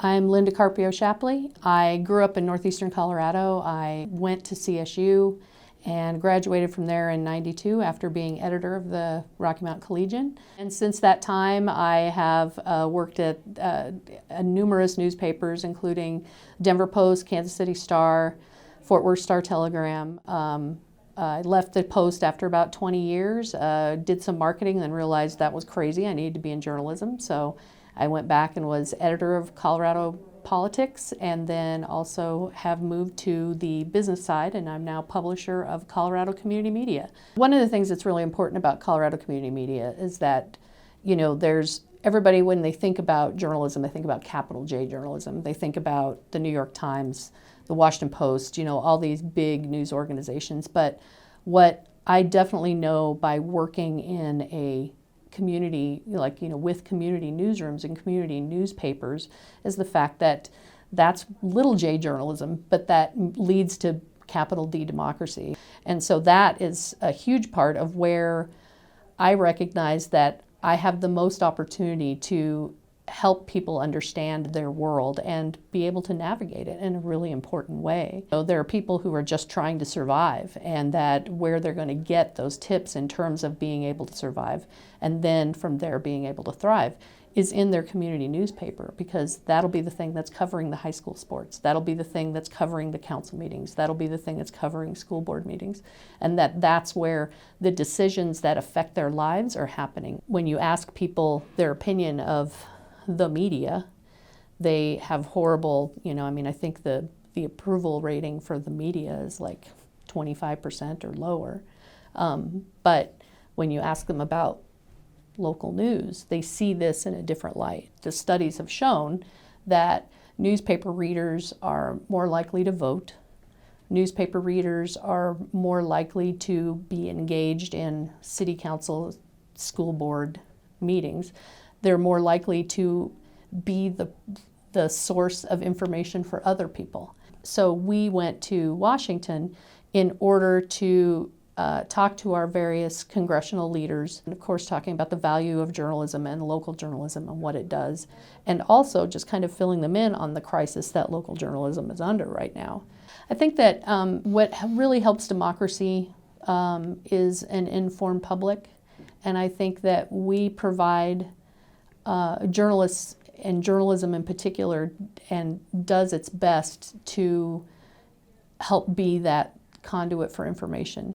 I'm Linda Carpio Shapley. I grew up in northeastern Colorado. I went to CSU and graduated from there in '92 after being editor of the Rocky Mountain Collegian. And since that time, I have worked at numerous newspapers, including Denver Post, Kansas City Star, Fort Worth Star-Telegram. I left the Post after about 20 years, did some marketing, then realized that was crazy. I needed to be in journalism, so I went back and was editor of Colorado Politics, and then also have moved to the business side, and I'm now publisher of Colorado Community Media. One of the things that's really important about Colorado Community Media is that, there's everybody, when they think about journalism, they think about capital J journalism. They think about the New York Times, the Washington Post, all these big news organizations. But what I definitely know by working in a community, with community newsrooms and community newspapers, is the fact that that's little j journalism, but that leads to capital D democracy. And so that is a huge part of where I recognize that I have the most opportunity to help people understand their world and be able to navigate it in a really important way. So there are people who are just trying to survive, and that where they're going to get those tips in terms of being able to survive, and then from there being able to thrive, is in their community newspaper, because that'll be the thing that's covering the high school sports. That'll be the thing that's covering the council meetings. That'll be the thing that's covering school board meetings. And that's where the decisions that affect their lives are happening. When you ask people their opinion of the media, they have horrible, I think the approval rating for the media is like 25% or lower. But when you ask them about local news, they see this in a different light. The studies have shown that newspaper readers are more likely to vote. Newspaper readers are more likely to be engaged in city council, school board meetings. They're more likely to be the source of information for other people. So we went to Washington in order to talk to our various congressional leaders, and of course talking about the value of journalism and local journalism and what it does, and also just kind of filling them in on the crisis that local journalism is under right now. I think that what really helps democracy is an informed public, and I think that we provide journalists, and journalism in particular, and does its best to help be that conduit for information.